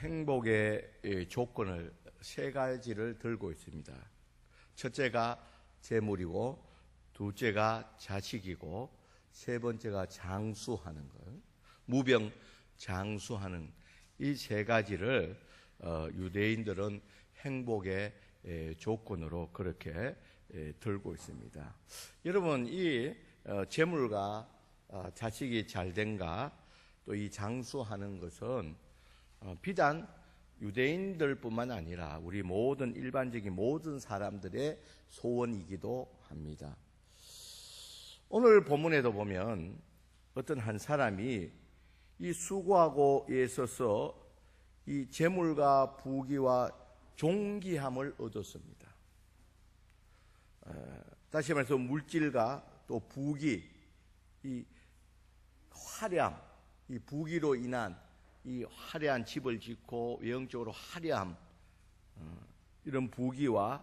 행복의 조건을 세 가지를 들고 있습니다. 첫째가 재물이고, 둘째가 자식이고, 세 번째가 장수하는 것, 무병장수하는 이 세 가지를 유대인들은 행복의 조건으로 그렇게 들고 있습니다. 여러분, 이 재물과 자식이 잘된가, 또 이 장수하는 것은 비단 유대인들뿐만 아니라 우리 모든 일반적인 모든 사람들의 소원이기도 합니다. 오늘 본문에도 보면 어떤 한 사람이 이 수고하고 있어서 이 재물과 부귀와 존귀함을 얻었습니다. 다시 말해서 물질과 또 부귀, 이 화려함, 이 부귀로 인한 이 화려한 집을 짓고 영적으로 화려함, 이런 부귀와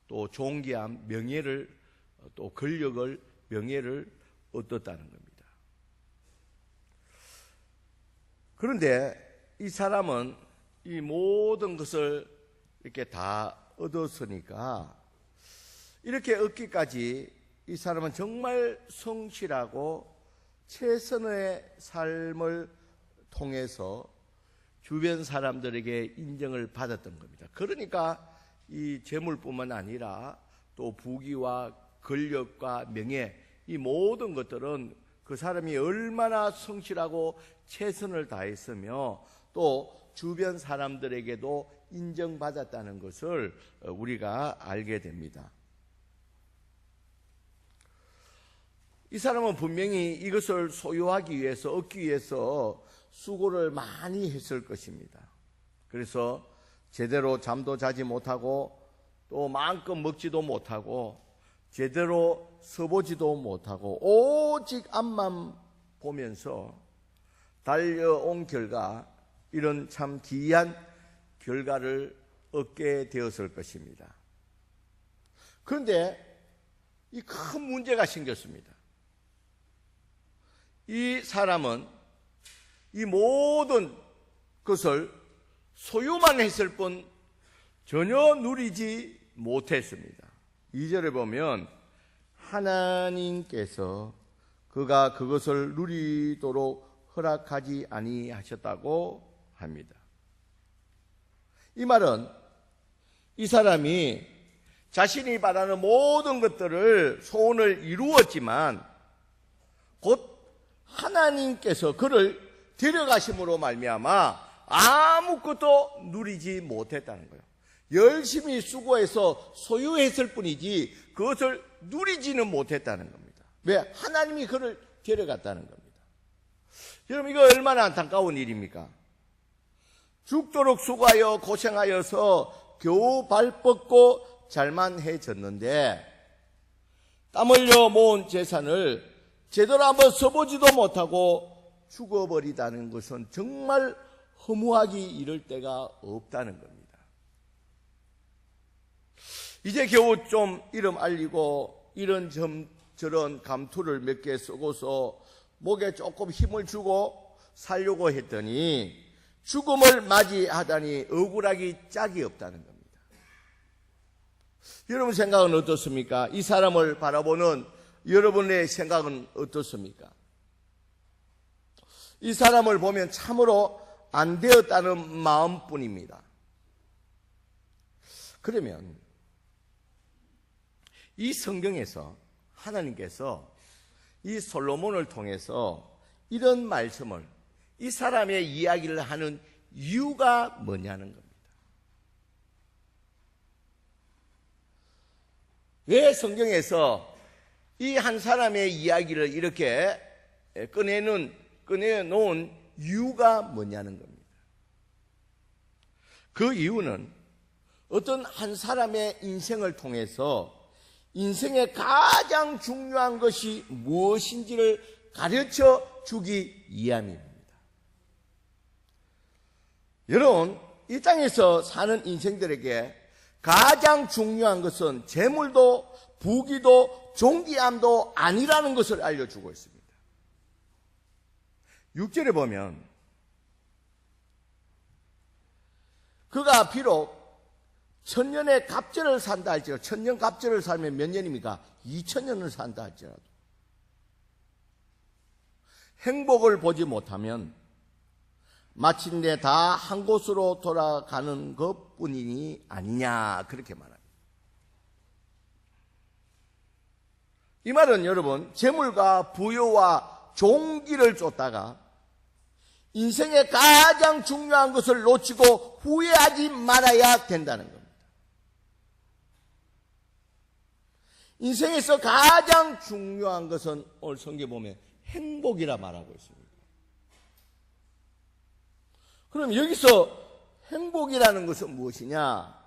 또 존귀함, 명예를, 또 권력을, 명예를 얻었다는 겁니다. 그런데 이 사람은 이 모든 것을 이렇게 다 얻었으니까 이렇게 얻기까지 이 사람은 정말 성실하고 최선의 삶을 통해서 주변 사람들에게 인정을 받았던 겁니다. 그러니까 이 재물뿐만 아니라 또 부귀와 권력과 명예, 이 모든 것들은 그 사람이 얼마나 성실하고 최선을 다했으며 또 주변 사람들에게도 인정받았다는 것을 우리가 알게 됩니다. 이 사람은 분명히 이것을 소유하기 위해서, 얻기 위해서 수고를 많이 했을 것입니다. 그래서 제대로 잠도 자지 못하고 또 마음껏 먹지도 못하고 제대로 서보지도 못하고 오직 앞만 보면서 달려온 결과 이런 참 기이한 결과를 얻게 되었을 것입니다. 그런데 이 큰 문제가 생겼습니다. 이 사람은 이 모든 것을 소유만 했을 뿐 전혀 누리지 못했습니다. 2절에 보면 하나님께서 그가 그것을 누리도록 허락하지 아니하셨다고 합니다. 이 말은 이 사람이 자신이 바라는 모든 것들을 소원을 이루었지만 곧 하나님께서 그를 데려가심으로 말미암아 아무것도 누리지 못했다는 거예요. 열심히 수고해서 소유했을 뿐이지 그것을 누리지는 못했다는 겁니다. 왜? 하나님이 그를 데려갔다는 겁니다. 여러분, 이거 얼마나 안타까운 일입니까? 죽도록 수고하여 고생하여서 겨우 발 뻗고 잘만해졌는데 땀 흘려 모은 재산을 제대로 한번 써보지도 못하고 죽어버리다는 것은 정말 허무하기 이를 데가 없다는 겁니다. 이제 겨우 좀 이름 알리고 이런저런 감투를 몇 개 쓰고서 목에 조금 힘을 주고 살려고 했더니 죽음을 맞이하다니 억울하기 짝이 없다는 겁니다. 여러분 생각은 어떻습니까? 이 사람을 바라보는 여러분의 생각은 어떻습니까? 이 사람을 보면 참으로 안 되었다는 마음뿐입니다. 그러면 이 성경에서 하나님께서 이 솔로몬을 통해서 이런 말씀을, 이 사람의 이야기를 하는 이유가 뭐냐는 겁니다. 왜 성경에서 이 한 사람의 이야기를 이렇게 꺼내놓은 이유가 뭐냐는 겁니다. 그 이유는 어떤 한 사람의 인생을 통해서 인생의 가장 중요한 것이 무엇인지를 가르쳐 주기 위함입니다. 여러분, 이 땅에서 사는 인생들에게 가장 중요한 것은 재물도 부귀도 존귀함도 아니라는 것을 알려주고 있습니다. 6절에 보면 그가 비록 천년의 갑절을 산다 할지라도, 천년 갑절을 살면 몇 년입니까? 2000년을 산다 할지라도 행복을 보지 못하면 마침내 다 한 곳으로 돌아가는 것뿐이니 아니냐, 그렇게 말합니다. 이 말은 여러분, 재물과 부여와 종기를 쫓다가 인생의 가장 중요한 것을 놓치고 후회하지 말아야 된다는 겁니다. 인생에서 가장 중요한 것은 오늘 성경에 보면 행복이라 말하고 있습니다. 그럼 여기서 행복이라는 것은 무엇이냐?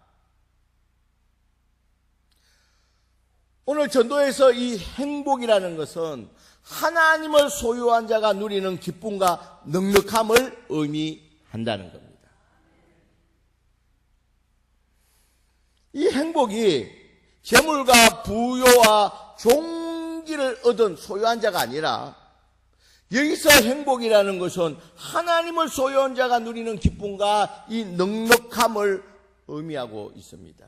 오늘 전도에서 이 행복이라는 것은 하나님을 소유한 자가 누리는 기쁨과 넉넉함을 의미한다는 겁니다. 이 행복이 재물과 부요와 종기를 얻은 소유한 자가 아니라, 여기서 행복이라는 것은 하나님을 소유한 자가 누리는 기쁨과 이 넉넉함을 의미하고 있습니다.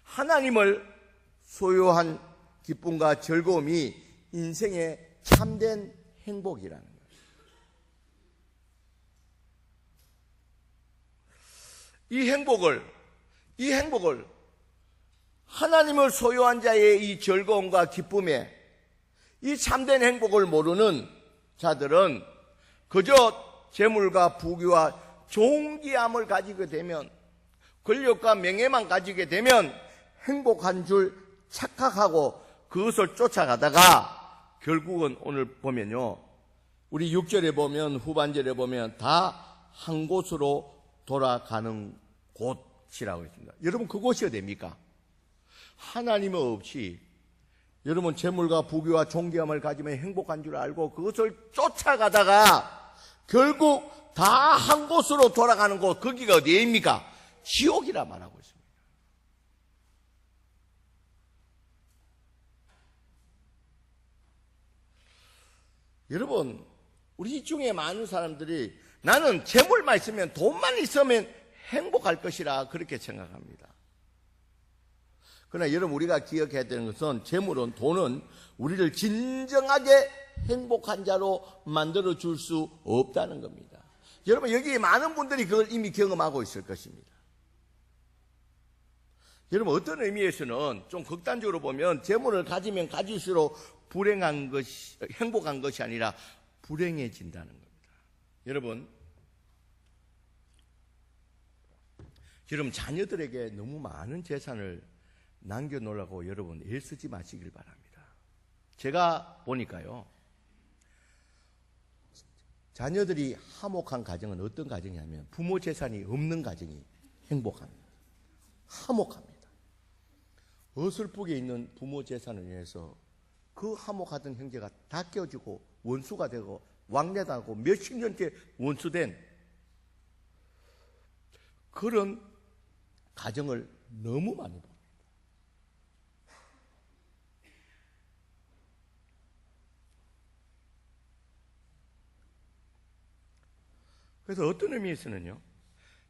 하나님을 소유한 기쁨과 즐거움이 인생의 참된 행복이라는 거예요. 이 행복을 하나님을 소유한 자의 이 즐거움과 기쁨에, 이 참된 행복을 모르는 자들은 그저 재물과 부귀와 종기함을 가지게 되면, 권력과 명예만 가지게 되면 행복한 줄 착각하고 그것을 쫓아가다가 결국은 오늘 보면요, 우리 6절에 보면, 후반절에 보면 다 한 곳으로 돌아가는 곳이라고 했습니다. 여러분, 그곳이 어디입니까? 하나님 없이 여러분 재물과 부귀와 존귀함을 가지면 행복한 줄 알고 그것을 쫓아가다가 결국 다 한 곳으로 돌아가는 곳, 거기가 어디입니까? 지옥이라 말하고 있습니다. 여러분, 우리 중에 많은 사람들이 나는 재물만 있으면, 돈만 있으면 행복할 것이라 그렇게 생각합니다. 그러나 여러분, 우리가 기억해야 되는 것은 재물은, 돈은 우리를 진정하게 행복한 자로 만들어줄 수 없다는 겁니다. 여러분, 여기 많은 분들이 그걸 이미 경험하고 있을 것입니다. 여러분, 어떤 의미에서는 좀 극단적으로 보면 재물을 가지면 가질수록 행복한 것이 아니라 불행해진다는 겁니다. 여러분 자녀들에게 너무 많은 재산을 남겨놓으라고 여러분 애쓰지 마시길 바랍니다. 제가 보니까요, 자녀들이 화목한 가정은 어떤 가정이냐면 부모 재산이 없는 가정이 행복합니다. 화목합니다. 어설프게 있는 부모 재산을 위해서 그 화목하던 형제가 다 깨어지고 원수가 되고 왕래당하고 몇십 년째 원수된 그런 가정을 너무 많이 봅니다. 그래서 어떤 의미에서는요,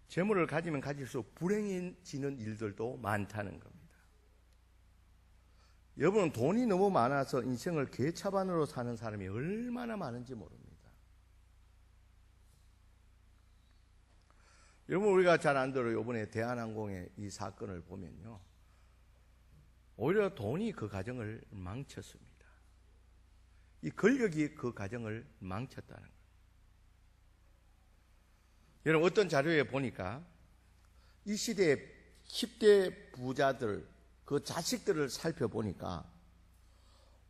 재물을 가지면 가질수록 불행해지는 일들도 많다는 겁니다. 여러분, 돈이 너무 많아서 인생을 개차반으로 사는 사람이 얼마나 많은지 모릅니다. 여러분, 우리가 잘 안 들어요. 이번에 대한항공의 이 사건을 보면요, 오히려 돈이 그 가정을 망쳤습니다. 이 권력이 그 가정을 망쳤다는 거예요. 여러분, 어떤 자료에 보니까 이 시대의 10대 부자들, 그 자식들을 살펴보니까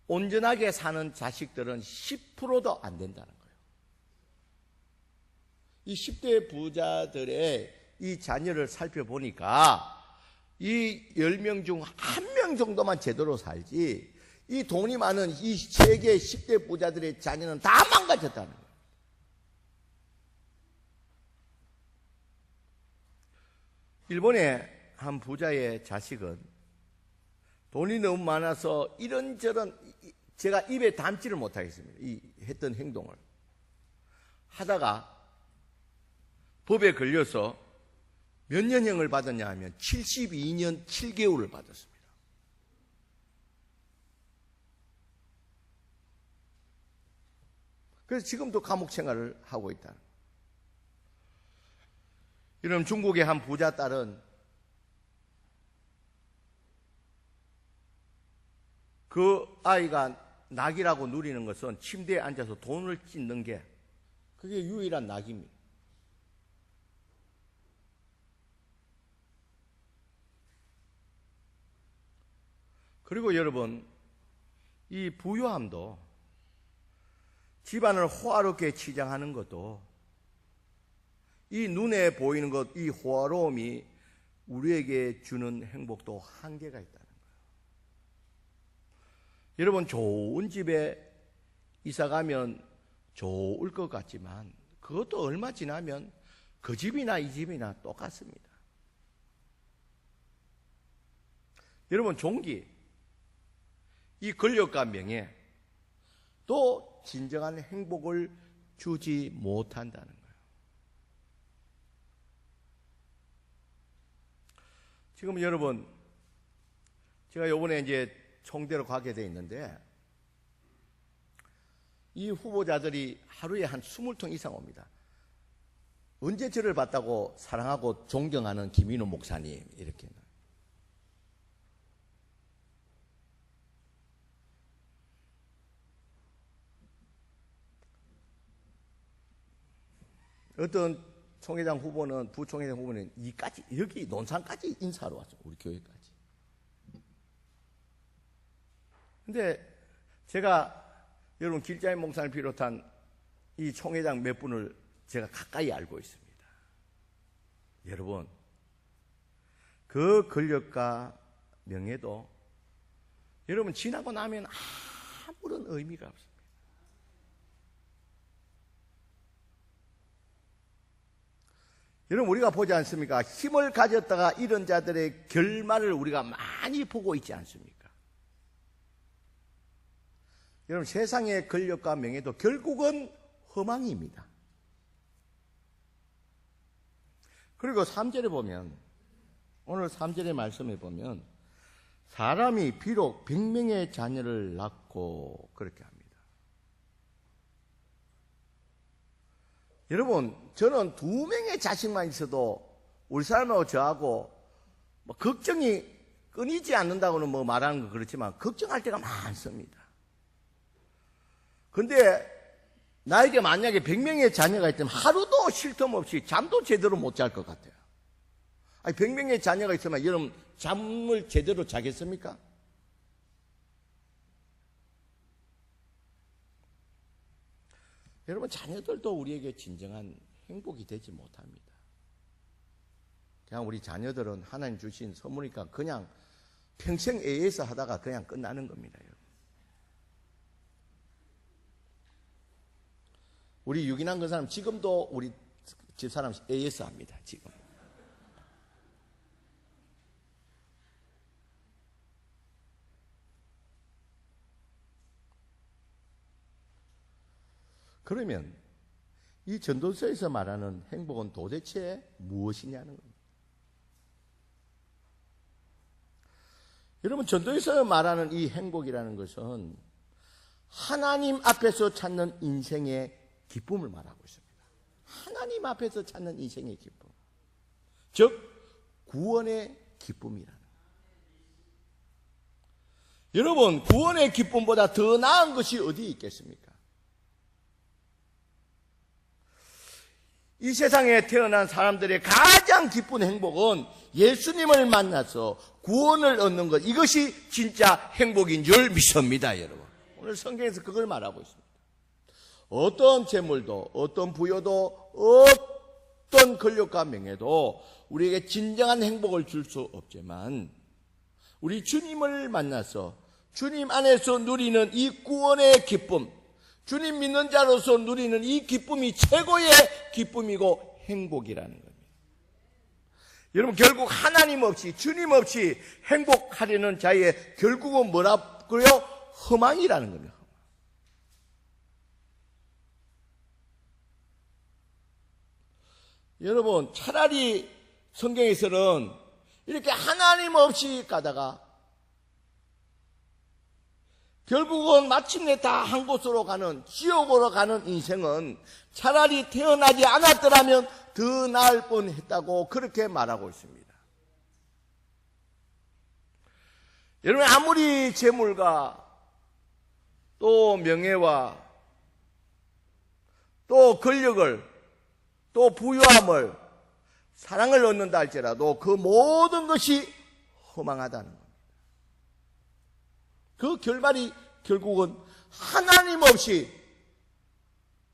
온전하게 사는 자식들은 10%도 안 된다는 거예요. 이 10대 부자들의 이 자녀를 살펴보니까 이 10명 중 1명 정도만 제대로 살지, 이 돈이 많은 이 세계 10대 부자들의 자녀는 다 망가졌다는 거예요. 일본의 한 부자의 자식은 돈이 너무 많아서 이런저런, 제가 입에 담지를 못하겠습니다. 이 했던 행동을 하다가 법에 걸려서 몇 년형을 받았냐 하면 72년 7개월을 받았습니다. 그래서 지금도 감옥 생활을 하고 있다. 이런 중국의 한 부자 딸은 그 아이가 낙이라고 누리는 것은 침대에 앉아서 돈을 찢는 게 그게 유일한 낙입니다. 그리고 여러분, 이 부유함도 집안을 호화롭게 치장하는 것도 이 눈에 보이는 것, 이 호화로움이 우리에게 주는 행복도 한계가 있다는 거예요. 여러분, 좋은 집에 이사 가면 좋을 것 같지만 그것도 얼마 지나면 그 집이나 이 집이나 똑같습니다. 여러분, 종기, 이 권력과 명예, 또 진정한 행복을 주지 못한다는 거예요. 지금 여러분, 제가 요번에 이제 총대로 가게 돼 있는데, 이 후보자들이 하루에 한 20통 이상 옵니다. 언제 저를 봤다고 사랑하고 존경하는 김인우 목사님, 이렇게. 어떤 총회장 후보는, 부총회장 후보는 이까지, 여기 논산까지 인사하러 왔죠. 우리 교회까지. 근데 제가 여러분 길자인 목사를 비롯한 이 총회장 몇 분을 제가 가까이 알고 있습니다. 여러분, 그 권력과 명예도 여러분 지나고 나면 아무런 의미가 없습니다. 여러분, 우리가 보지 않습니까? 힘을 가졌다가 이런 자들의 결말을 우리가 많이 보고 있지 않습니까? 여러분, 세상의 권력과 명예도 결국은 허망입니다. 그리고 3절에 보면, 오늘 3절의 말씀에 보면 사람이 비록 100명의 자녀를 낳고 그렇게 합니다. 여러분, 저는 2명의 자식만 있어도 우리 사람하고 저하고 뭐 걱정이 끊이지 않는다고는 뭐 말하는 건 그렇지만 걱정할 때가 많습니다. 근데 나에게 만약에 100명의 자녀가 있다면 하루도 쉴 틈 없이 잠도 제대로 못 잘 것 같아요. 아니, 100명의 자녀가 있으면 여러분 잠을 제대로 자겠습니까? 여러분, 자녀들도 우리에게 진정한 행복이 되지 못합니다. 그냥 우리 자녀들은 하나님 주신 선물이니까 그냥 평생 AS 하다가 그냥 끝나는 겁니다. 여러분. 우리 유기남 그 사람 지금도 우리 집사람 AS 합니다. 지금. 그러면 이 전도서에서 말하는 행복은 도대체 무엇이냐는 겁니다. 여러분, 전도에서 말하는 이 행복이라는 것은 하나님 앞에서 찾는 인생의 기쁨을 말하고 있습니다. 하나님 앞에서 찾는 인생의 기쁨, 즉 구원의 기쁨이라는 거예요. 여러분, 구원의 기쁨보다 더 나은 것이 어디 있겠습니까? 이 세상에 태어난 사람들의 가장 기쁜 행복은 예수님을 만나서 구원을 얻는 것, 이것이 진짜 행복인 줄 믿습니다. 여러분, 오늘 성경에서 그걸 말하고 있습니다. 어떤 재물도, 어떤 부여도, 어떤 권력과 명예도 우리에게 진정한 행복을 줄 수 없지만 우리 주님을 만나서 주님 안에서 누리는 이 구원의 기쁨, 주님 믿는 자로서 누리는 이 기쁨이 최고의 기쁨이고 행복이라는 겁니다. 여러분, 결국 하나님 없이, 주님 없이 행복하려는 자의 결국은 뭐라고요? 허망이라는 겁니다. 여러분, 차라리 성경에서는 이렇게 하나님 없이 가다가 결국은 마침내 다 한 곳으로 가는, 지옥으로 가는 인생은 차라리 태어나지 않았더라면 더 나을 뻔했다고 그렇게 말하고 있습니다. 여러분, 아무리 재물과 또 명예와 또 권력을 또 부유함을 사랑을 얻는다 할지라도 그 모든 것이 허망하다는 겁니다. 그 결말이 결국은 하나님 없이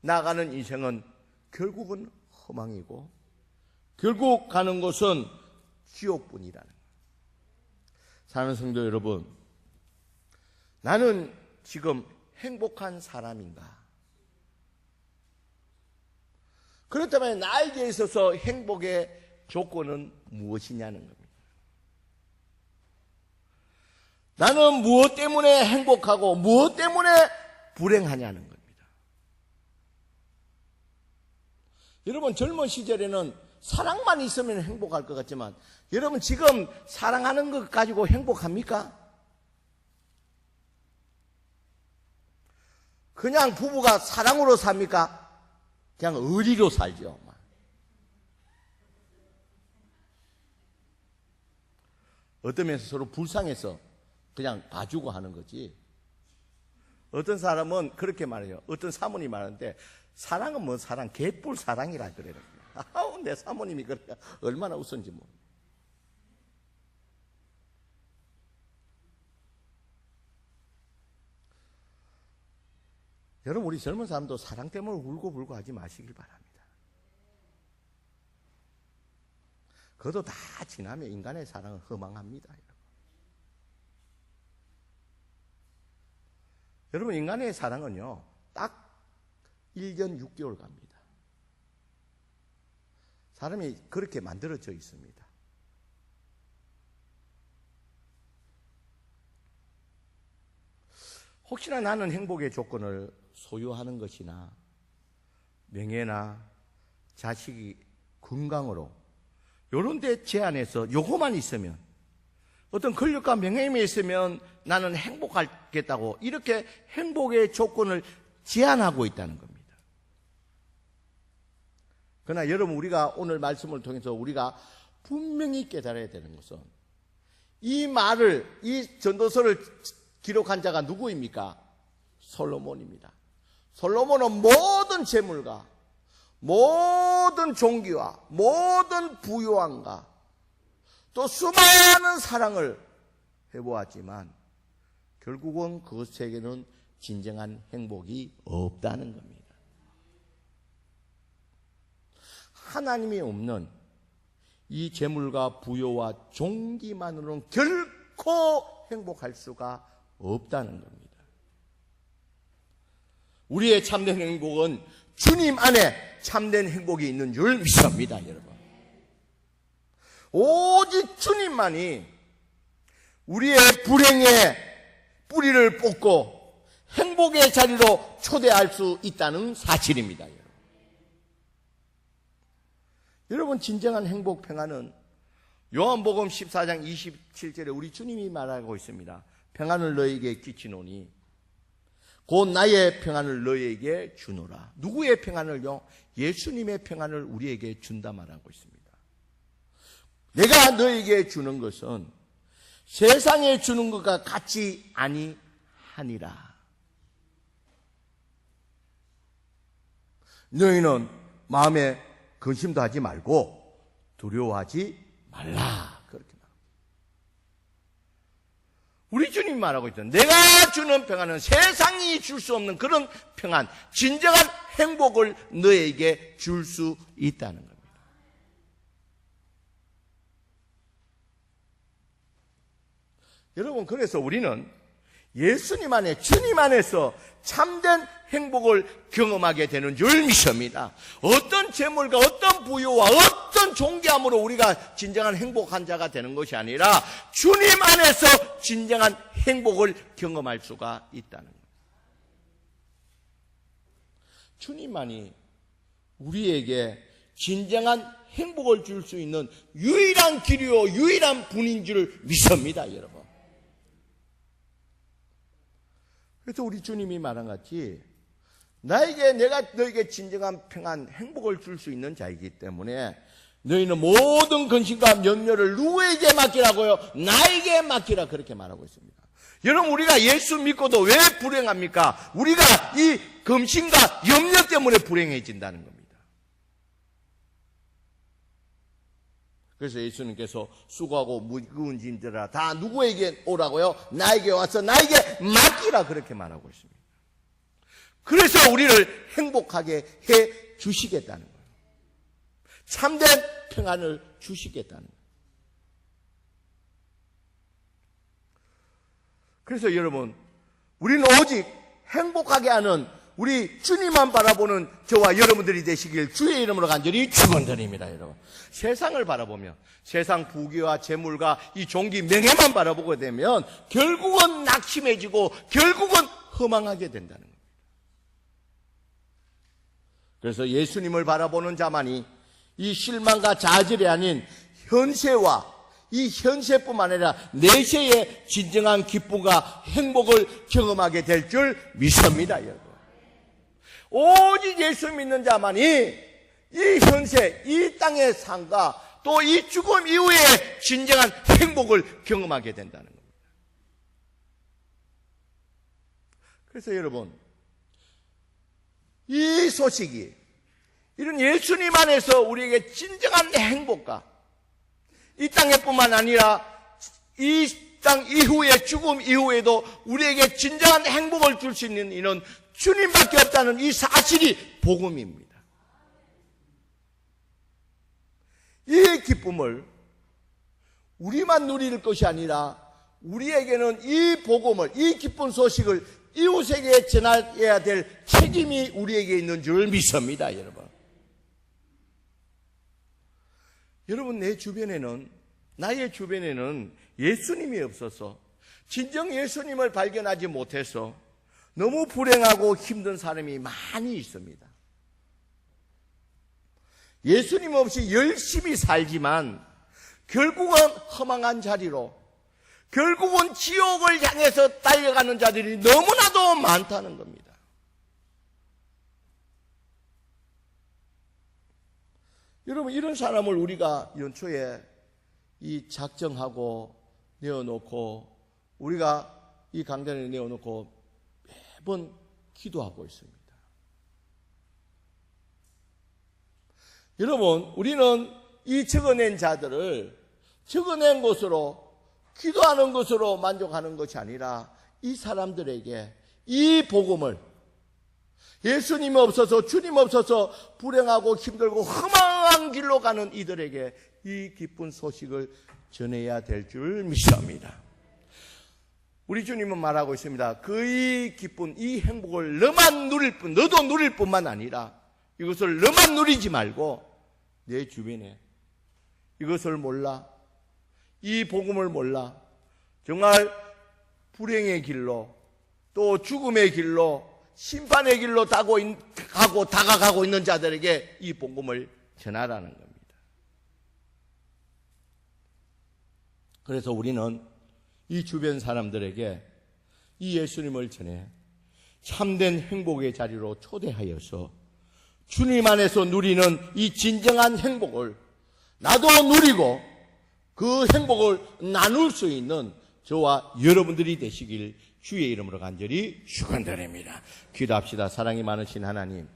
나가는 인생은 결국은 허망이고 결국 가는 곳은 지옥뿐이라는 거예요. 사랑하는 성도 여러분, 나는 지금 행복한 사람인가? 그렇다면 나에게 있어서 행복의 조건은 무엇이냐는 겁니다. 나는 무엇 때문에 행복하고 무엇 때문에 불행하냐는 겁니다. 여러분, 젊은 시절에는 사랑만 있으면 행복할 것 같지만 여러분, 지금 사랑하는 것 가지고 행복합니까? 그냥 부부가 사랑으로 삽니까? 그냥 의리로 살죠. 어떤 면에서 서로 불쌍해서 그냥 봐주고 하는 거지. 어떤 사람은 그렇게 말해요. 어떤 사모님이 말하는데 사랑은 뭐 사랑, 개뿔 사랑이라 그래요. 아우, 내 사모님이 그래 얼마나 웃은지 뭐. 여러분, 우리 젊은 사람도 사랑 때문에 울고불고 하지 마시길 바랍니다. 그것도 다 지나면 인간의 사랑은 허망합니다. 여러분, 인간의 사랑은요, 딱 1년 6개월 갑니다. 사람이 그렇게 만들어져 있습니다. 혹시나 나는 행복의 조건을 소유하는 것이나 명예나 자식이 건강으로 이런 데 제한해서 요거만 있으면, 어떤 권력과 명예임에 있으면 나는 행복하겠다고 이렇게 행복의 조건을 제한하고 있다는 겁니다. 그러나 여러분, 우리가 오늘 말씀을 통해서 우리가 분명히 깨달아야 되는 것은 이 말을, 이 전도서를 기록한 자가 누구입니까? 솔로몬입니다. 솔로몬은 모든 재물과 모든 종기와 모든 부유함과 또 수많은 사랑을 해보았지만 결국은 그것에게는 진정한 행복이 없다는 겁니다. 하나님이 없는 이 재물과 부여와 종기만으로는 결코 행복할 수가 없다는 겁니다. 우리의 참된 행복은 주님 안에 참된 행복이 있는 줄 믿습니다, 여러분. 오직 주님만이 우리의 불행의 뿌리를 뽑고 행복의 자리로 초대할 수 있다는 사실입니다, 여러분. 여러분, 진정한 행복, 평안은 요한복음 14장 27절에 우리 주님이 말하고 있습니다. 평안을 너에게 끼치노니 곧 나의 평안을 너에게 주노라. 누구의 평안을요? 예수님의 평안을 우리에게 준다 말하고 있습니다. 내가 너에게 주는 것은 세상에 주는 것과 같이 아니하니라. 너희는 마음에 근심도 하지 말고 두려워하지 말라. 그렇게 말합니다. 우리 주님 말하고 있죠. 내가 주는 평안은 세상이 줄 수 없는 그런 평안, 진정한 행복을 너에게 줄 수 있다는 겁니다. 여러분, 그래서 우리는 예수님 안에, 주님 안에서 참된 행복을 경험하게 되는 줄 믿습니다. 어떤 재물과 어떤 부유와 어떤 존귀함으로 우리가 진정한 행복한 자가 되는 것이 아니라 주님 안에서 진정한 행복을 경험할 수가 있다는 겁니다. 주님만이 우리에게 진정한 행복을 줄 수 있는 유일한 길이요 유일한 분인 줄 믿습니다, 여러분. 그래서 우리 주님이 말한 같이 내가 너에게 진정한 평안, 행복을 줄 수 있는 자이기 때문에 너희는 모든 근심과 염려를 누구에게 맡기라고요? 나에게 맡기라, 그렇게 말하고 있습니다. 여러분, 우리가 예수 믿고도 왜 불행합니까? 우리가 이 근심과 염려 때문에 불행해진다는 겁니다. 그래서 예수님께서 수고하고 무거운 짐들아 다 누구에게 오라고요? 나에게 와서 나에게 맡기라, 그렇게 말하고 있습니다. 그래서 우리를 행복하게 해 주시겠다는 거예요. 참된 평안을 주시겠다는 거예요. 그래서 여러분, 우리는 오직 행복하게 하는 우리 주님만 바라보는 저와 여러분들이 되시길 주의 이름으로 간절히 축원드립니다, 여러분. 세상을 바라보며 세상 부귀와 재물과 이 종기 명예만 바라보게 되면 결국은 낙심해지고 결국은 허망하게 된다는 겁니다. 그래서 예수님을 바라보는 자만이 이 실망과 좌절이 아닌 현세와 이 현세뿐만 아니라 내세의 진정한 기쁨과 행복을 경험하게 될 줄 믿습니다, 여러분. 오직 예수 믿는 자만이 이 현세, 이 땅의 삶과 또 이 죽음 이후에 진정한 행복을 경험하게 된다는 겁니다. 그래서 여러분, 이 소식이 이런 예수님 안에서 우리에게 진정한 행복과 이 땅에뿐만 아니라 이 땅 이후에 죽음 이후에도 우리에게 진정한 행복을 줄 수 있는 이는 주님밖에 없다는 이 사실이 복음입니다. 이 기쁨을 우리만 누릴 것이 아니라 우리에게는 이 복음을, 이 기쁜 소식을 이웃에게 전해야 될 책임이 우리에게 있는 줄 믿습니다, 여러분. 여러분, 나의 주변에는 예수님이 없어서 진정 예수님을 발견하지 못해서 너무 불행하고 힘든 사람이 많이 있습니다. 예수님 없이 열심히 살지만 결국은 허망한 자리로, 결국은 지옥을 향해서 달려가는 자들이 너무나도 많다는 겁니다. 여러분, 이런 사람을 우리가 연초에 이 작정하고 내어놓고 우리가 이 강단에 내어놓고 매번 기도하고 있습니다. 여러분, 우리는 이 적어낸 자들을 적어낸 것으로, 기도하는 것으로 만족하는 것이 아니라 이 사람들에게 이 복음을, 예수님이 없어서, 주님 없어서 불행하고 힘들고 허망한 길로 가는 이들에게 이 기쁜 소식을 전해야 될 줄 믿습니다. 우리 주님은 말하고 있습니다. 그 이 기쁜, 이 행복을 너만 누릴 뿐, 너도 누릴 뿐만 아니라 이것을 너만 누리지 말고 내 주변에 이것을 몰라, 이 복음을 몰라, 정말 불행의 길로 또 죽음의 길로 심판의 길로 다가가고 있는 자들에게 이 복음을 전하라는 겁니다. 그래서 우리는 이 주변 사람들에게 이 예수님을 전해 참된 행복의 자리로 초대하여서 주님 안에서 누리는 이 진정한 행복을 나도 누리고 그 행복을 나눌 수 있는 저와 여러분들이 되시길 주의 이름으로 간절히 축원드립니다. 기도합시다. 사랑이 많으신 하나님,